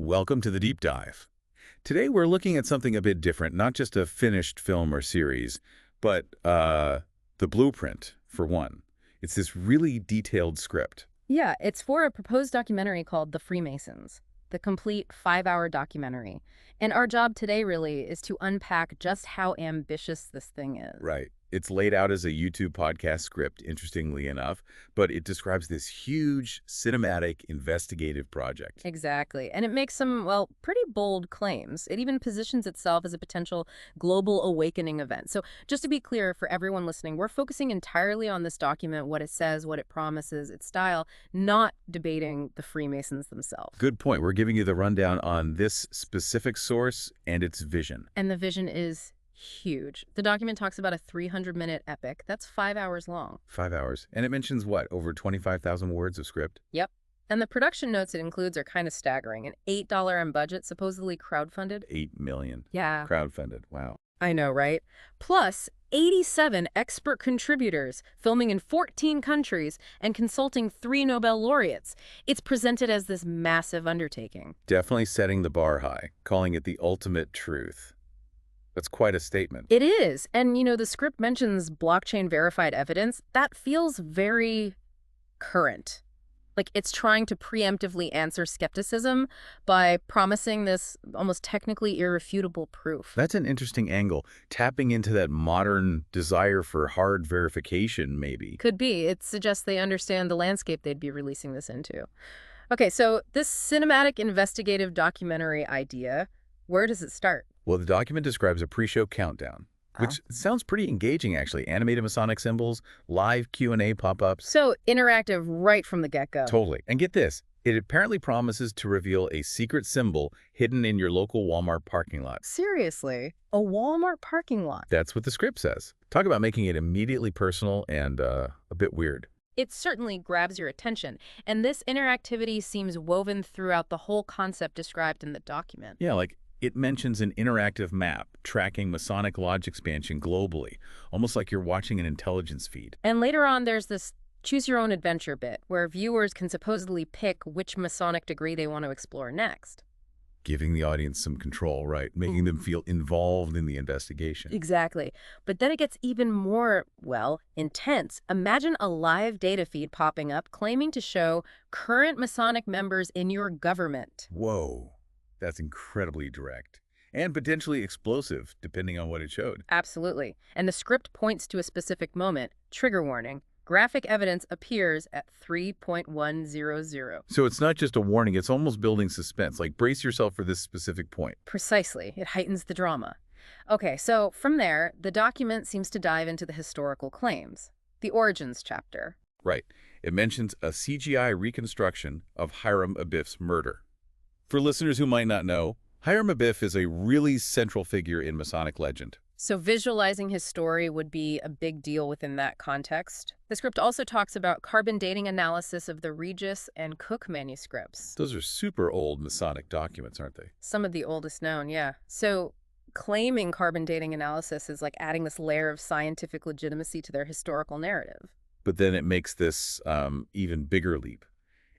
Welcome to the deep dive. Today we're looking at something a bit different, not just a finished film or series, but the blueprint, for one. It's this really detailed script. Yeah, it's for a proposed documentary called The Freemasons, the complete 5-hour documentary. And our job today really is to unpack just how ambitious this thing is. Right. It's laid out as a YouTube podcast script, interestingly enough, but it describes this huge cinematic investigative project. Exactly. And it makes some, well, pretty bold claims. It even positions itself as a potential global awakening event. So just to be clear for everyone listening, we're focusing entirely on this document, what it says, what it promises, its style, not debating the Freemasons themselves. Good point. We're giving you the rundown on this specific source and its vision. And the vision is huge. The document talks about a 300-minute epic. That's 5 hours long. 5 hours. And it mentions, what, over 25,000 words of script? Yep. And the production notes it includes are kind of staggering. An $8 budget, supposedly crowdfunded. $8 million. Yeah. Crowdfunded. Wow. I know, right? Plus, 87 expert contributors, filming in 14 countries and consulting 3 Nobel laureates. It's presented as this massive undertaking. Definitely setting the bar high, calling it the ultimate truth. That's quite a statement. It is. And, you know, the script mentions blockchain-verified evidence. That feels very current. Like it's trying to preemptively answer skepticism by promising this almost technically irrefutable proof. That's an interesting angle, tapping into that modern desire for hard verification, maybe. Could be. It suggests they understand the landscape they'd be releasing this into. Okay, so this cinematic investigative documentary idea, where does it start? Well, the document describes a pre-show countdown, which sounds pretty engaging, actually. Animated Masonic symbols, live Q&A pop-ups. So interactive right from the get-go. Totally. And get this, it apparently promises to reveal a secret symbol hidden in your local Walmart parking lot. Seriously? A Walmart parking lot? That's what the script says. Talk about making it immediately personal and a bit weird. It certainly grabs your attention, and this interactivity seems woven throughout the whole concept described in the document. Yeah, like it mentions an interactive map tracking Masonic lodge expansion globally, almost like you're watching an intelligence feed. And later on, there's this choose-your-own-adventure bit, where viewers can supposedly pick which Masonic degree they want to explore next. Giving the audience some control, right? Making them feel involved in the investigation. Exactly. But then it gets even more, well, intense. Imagine a live data feed popping up claiming to show current Masonic members in your government. Whoa. That's incredibly direct and potentially explosive, depending on what it showed. Absolutely. And the script points to a specific moment. Trigger warning. Graphic evidence appears at 3.100. So it's not just a warning, it's almost building suspense, like brace yourself for this specific point. Precisely. It heightens the drama. Okay, so from there, the document seems to dive into the historical claims. The origins chapter. Right. It mentions a CGI reconstruction of Hiram Abiff's murder. For listeners who might not know, Hiram Abiff is a really central figure in Masonic legend. So visualizing his story would be a big deal within that context. The script also talks about carbon dating analysis of the Regis and Cook manuscripts. Those are super old Masonic documents, aren't they? Some of the oldest known, yeah. So claiming carbon dating analysis is like adding this layer of scientific legitimacy to their historical narrative. But then it makes this even bigger leap.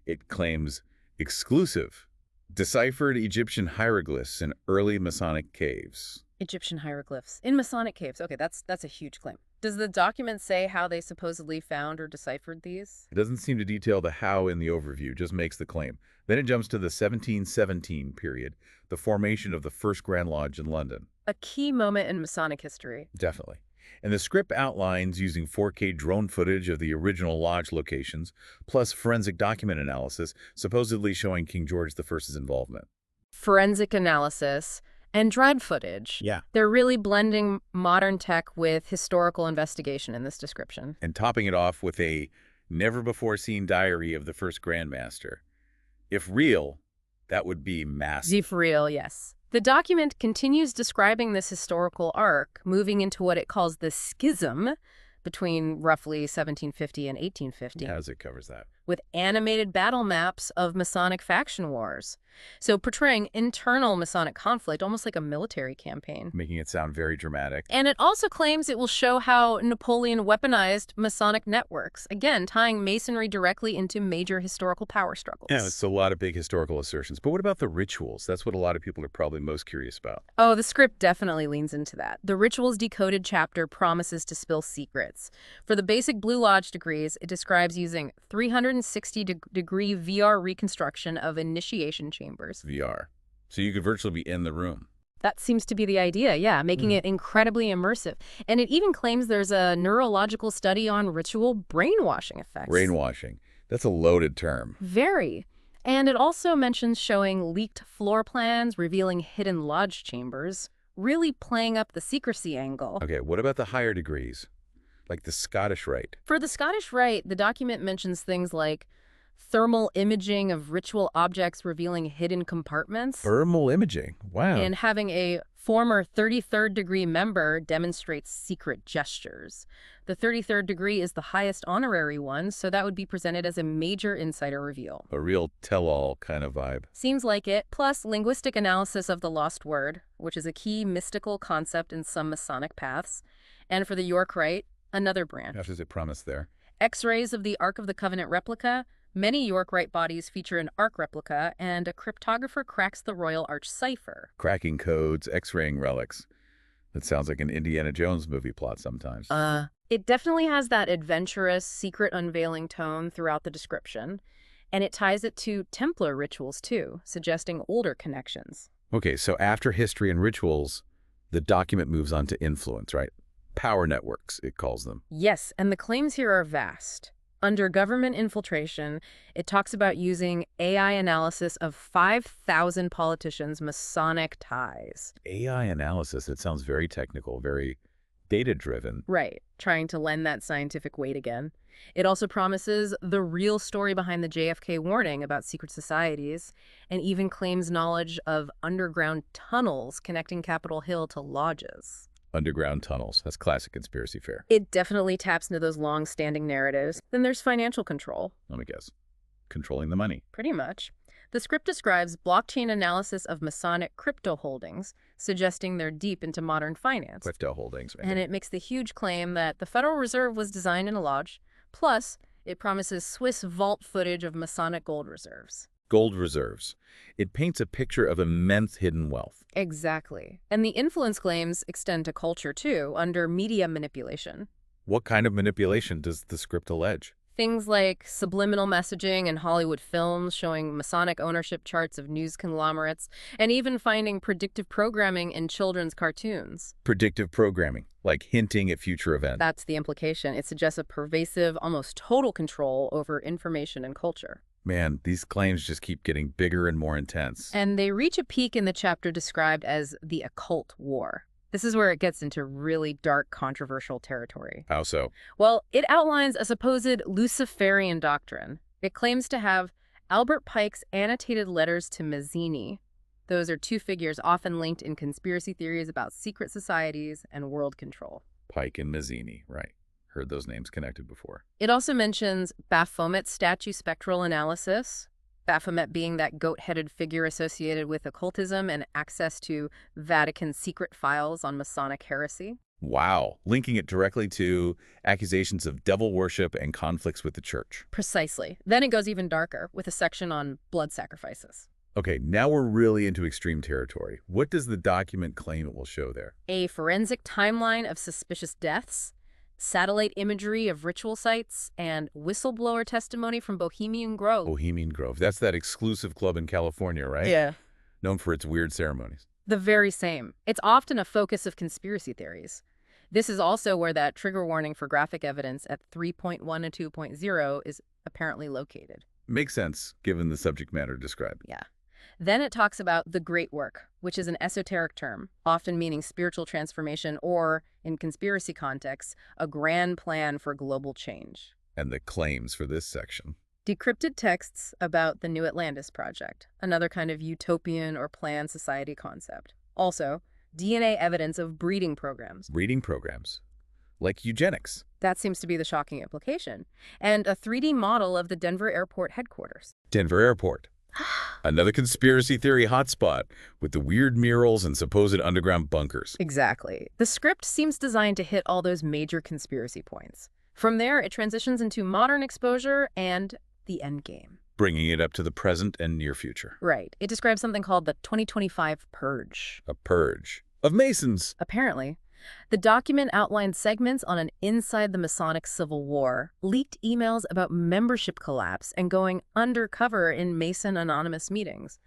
It claims exclusive deciphered Egyptian hieroglyphs in early Masonic caves. Egyptian hieroglyphs in Masonic caves. Okay, that's a huge claim. Does the document say how they supposedly found or deciphered these? It doesn't seem to detail the how in the overview, just makes the claim. Then it jumps to the 1717 period, the formation of the First Grand Lodge in London. A key moment in Masonic history. Definitely. And the script outlines using 4K drone footage of the original lodge locations, plus forensic document analysis, supposedly showing King George I's involvement. Forensic analysis and drone footage. Yeah. They're really blending modern tech with historical investigation in this description. And topping it off with a never-before-seen diary of the first Grandmaster. If real, that would be massive. If real, yes. The document continues describing this historical arc, moving into what it calls the schism between roughly 1750 and 1850. As it covers that. with animated battle maps of Masonic faction wars. So portraying internal Masonic conflict, almost like a military campaign. Making it sound very dramatic. And it also claims it will show how Napoleon weaponized Masonic networks, again, tying Masonry directly into major historical power struggles. Yeah, it's a lot of big historical assertions. But what about the rituals? That's what a lot of people are probably most curious about. Oh, the script definitely leans into that. The Rituals Decoded chapter promises to spill secrets. For the basic Blue Lodge degrees, it describes using 360-degree VR reconstruction of initiation chambers. VR. So you could virtually be in the room. That seems to be the idea, yeah, making it incredibly immersive. And it even claims there's a neurological study on ritual brainwashing effects. Brainwashing. That's a loaded term. Very. And it also mentions showing leaked floor plans, revealing hidden lodge chambers, really playing up the secrecy angle. Okay, what about the higher degrees? Like the Scottish Rite? For the Scottish Rite, the document mentions things like thermal imaging of ritual objects revealing hidden compartments. Thermal imaging. Wow. And having a former 33rd degree member demonstrates secret gestures. The 33rd degree is the highest honorary one, so that would be presented as a major insider reveal. A real tell-all kind of vibe. Seems like it, plus linguistic analysis of the lost word, which is a key mystical concept in some Masonic paths. And for the York Rite, another branch. How does it promise there? X-rays of the Ark of the Covenant replica. Many York Rite bodies feature an Ark replica, and a cryptographer cracks the Royal Arch cipher. Cracking codes, X-raying relics. That sounds like an Indiana Jones movie plot sometimes. It definitely has that adventurous, secret unveiling tone throughout the description, and it ties it to Templar rituals too, suggesting older connections. Okay, so after history and rituals, the document moves on to influence, right? Power networks, it calls them. Yes, and the claims here are vast. Under government infiltration, it talks about using AI analysis of 5,000 politicians' Masonic ties. AI analysis, it sounds very technical, very data-driven. Right, trying to lend that scientific weight again. It also promises the real story behind the JFK warning about secret societies, and even claims knowledge of underground tunnels connecting Capitol Hill to lodges. Underground tunnels. That's classic conspiracy fare. It definitely taps into those long-standing narratives. Then there's financial control. Let me guess. Controlling the money. Pretty much. The script describes blockchain analysis of Masonic crypto holdings, suggesting they're deep into modern finance. Crypto holdings. Right? And it makes the huge claim that the Federal Reserve was designed in a lodge. Plus, it promises Swiss vault footage of Masonic gold reserves. Gold reserves. It paints a picture of immense hidden wealth. Exactly. And the influence claims extend to culture, too, under media manipulation. What kind of manipulation does the script allege? Things like subliminal messaging in Hollywood films showing Masonic ownership charts of news conglomerates, and even finding predictive programming in children's cartoons. Predictive programming, like hinting at future events. That's the implication. It suggests a pervasive, almost total control over information and culture. Man, these claims just keep getting bigger and more intense. And they reach a peak in the chapter described as the Occult War. This is where it gets into really dark, controversial territory. How so? Well, it outlines a supposed Luciferian doctrine. It claims to have Albert Pike's annotated letters to Mazzini. Those are two figures often linked in conspiracy theories about secret societies and world control. Pike and Mazzini, right. Heard those names connected before. It also mentions Baphomet's statue spectral analysis, Baphomet being that goat-headed figure associated with occultism and access to Vatican secret files on Masonic heresy. Wow. Linking it directly to accusations of devil worship and conflicts with the church. Precisely. Then it goes even darker, with a section on blood sacrifices. Okay, now we're really into extreme territory. What does the document claim it will show there? A forensic timeline of suspicious deaths, satellite imagery of ritual sites, and whistleblower testimony from Bohemian Grove. Bohemian Grove. That's that exclusive club in California, right? Yeah. Known for its weird ceremonies. The very same. It's often a focus of conspiracy theories. This is also where that trigger warning for graphic evidence at 3.1 and 2.0 is apparently located. Makes sense, given the subject matter described. Yeah. Then it talks about the Great Work, which is an esoteric term, often meaning spiritual transformation or, in conspiracy contexts, a grand plan for global change. And the claims for this section. Decrypted texts about the New Atlantis Project, another kind of utopian or planned society concept. Also, DNA evidence of breeding programs. Breeding programs. like eugenics. That seems to be the shocking implication. And a 3D model of the Denver airport headquarters. Denver Airport. Another conspiracy theory hotspot with the weird murals and supposed underground bunkers. Exactly. The script seems designed to hit all those major conspiracy points. From there, it transitions into modern exposure and the endgame. Bringing it up to the present and near future. Right. It describes something called the 2025 Purge. A purge of Masons. Apparently. The document outlined segments on an inside the Masonic Civil War, leaked emails about membership collapse, and going undercover in Mason anonymous meetings.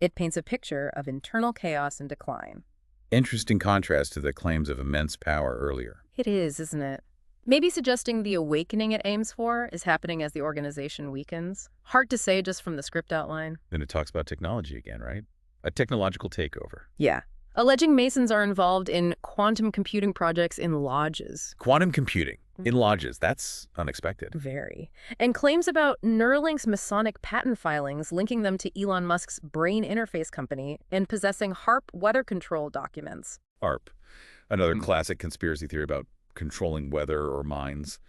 It paints a picture of internal chaos and decline. Interesting contrast to the claims of immense power earlier. It is, isn't it? Maybe suggesting the awakening it aims for is happening as the organization weakens. Hard to say just from the script outline. Then it talks about technology again, right? A technological takeover. Yeah. Alleging Masons are involved in quantum computing projects in lodges. Quantum computing in lodges. That's unexpected. Very. And claims about Neuralink's Masonic patent filings linking them to Elon Musk's brain interface company and possessing HARP weather control documents. HARP. Another classic conspiracy theory about controlling weather or minds.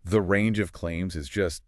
The range of claims is just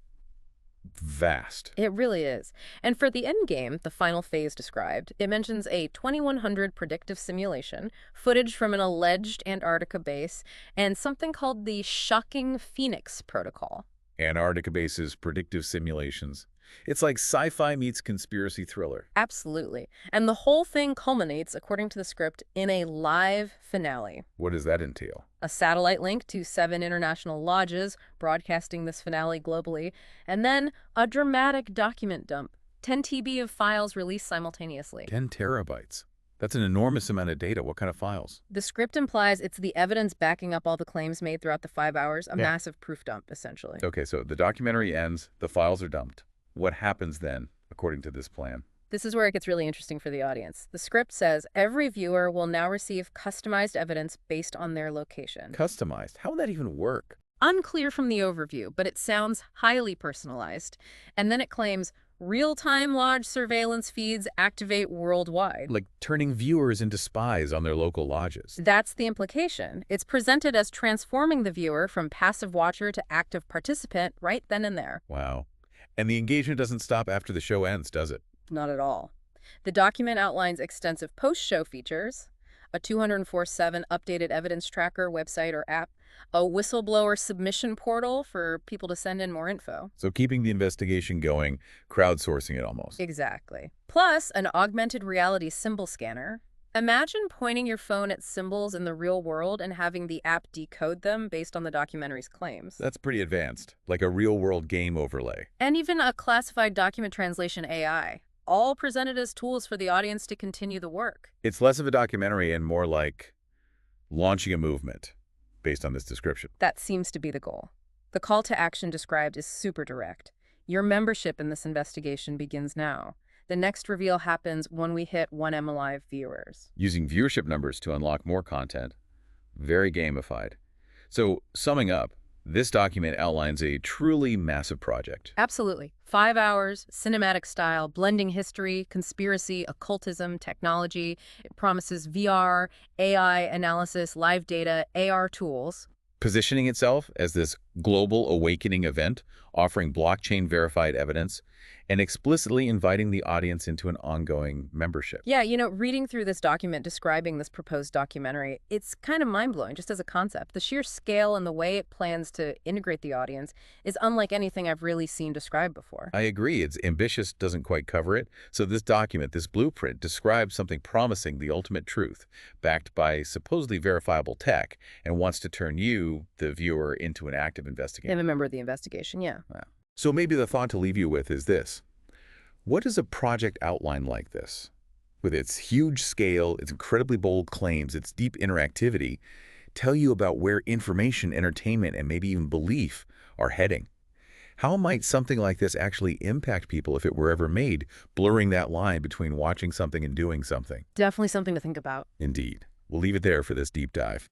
vast. It really is. And for the end game, the final phase described, it mentions a 2100 predictive simulation, footage from an alleged Antarctica base, and something called the Shocking Phoenix Protocol. Antarctica base's predictive simulations. It's like sci-fi meets conspiracy thriller. Absolutely. And the whole thing culminates, according to the script, in a live finale. What does that entail? A satellite link to 7 international lodges broadcasting this finale globally, and then a dramatic document dump, 10 TB of files released simultaneously. 10 terabytes. That's an enormous amount of data. What kind of files? The script implies it's the evidence backing up all the claims made throughout the 5 hours, a massive proof dump, essentially. Okay, so the documentary ends, the files are dumped. What happens then, according to this plan? This is where it gets really interesting for the audience. The script says every viewer will now receive customized evidence based on their location. Customized? How would that even work? Unclear from the overview, but it sounds highly personalized. And then it claims real-time lodge surveillance feeds activate worldwide. Like turning viewers into spies on their local lodges. That's the implication. It's presented as transforming the viewer from passive watcher to active participant right then and there. Wow. And the engagement doesn't stop after the show ends, does it? Not at all. The document outlines extensive post-show features, a 204/7 updated evidence tracker website or app, a whistleblower submission portal for people to send in more info. So keeping the investigation going, crowdsourcing it almost. Exactly. Plus, an augmented reality symbol scanner. Imagine pointing your phone at symbols in the real world and having the app decode them based on the documentary's claims. That's pretty advanced, like a real-world game overlay. And even a classified document translation AI, all presented as tools for the audience to continue the work. It's less of a documentary and more like launching a movement, based on this description. That seems to be the goal. The call to action described is super direct. Your membership in this investigation begins now. The next reveal happens when we hit 1M Alive viewers. Using viewership numbers to unlock more content. Very gamified. So, summing up, this document outlines a truly massive project. Absolutely. 5 hours, cinematic style, blending history, conspiracy, occultism, technology. It promises VR, AI analysis, live data, AR tools. Positioning itself as this global awakening event, offering blockchain-verified evidence, and explicitly inviting the audience into an ongoing membership. Yeah, reading through this document describing this proposed documentary, it's kind of mind-blowing just as a concept. The sheer scale and the way it plans to integrate the audience is unlike anything I've really seen described before. I agree. It's ambitious, doesn't quite cover it. So this document, this blueprint, describes something promising the ultimate truth, backed by supposedly verifiable tech, and wants to turn you, the viewer, into an active investigator. I'm a member of the investigation, yeah. Wow. So maybe the thought to leave you with is this. What does a project outline like this, with its huge scale, its incredibly bold claims, its deep interactivity, tell you about where information, entertainment, and maybe even belief are heading? How might something like this actually impact people if it were ever made, blurring that line between watching something and doing something? Definitely something to think about. Indeed. We'll leave it there for this deep dive.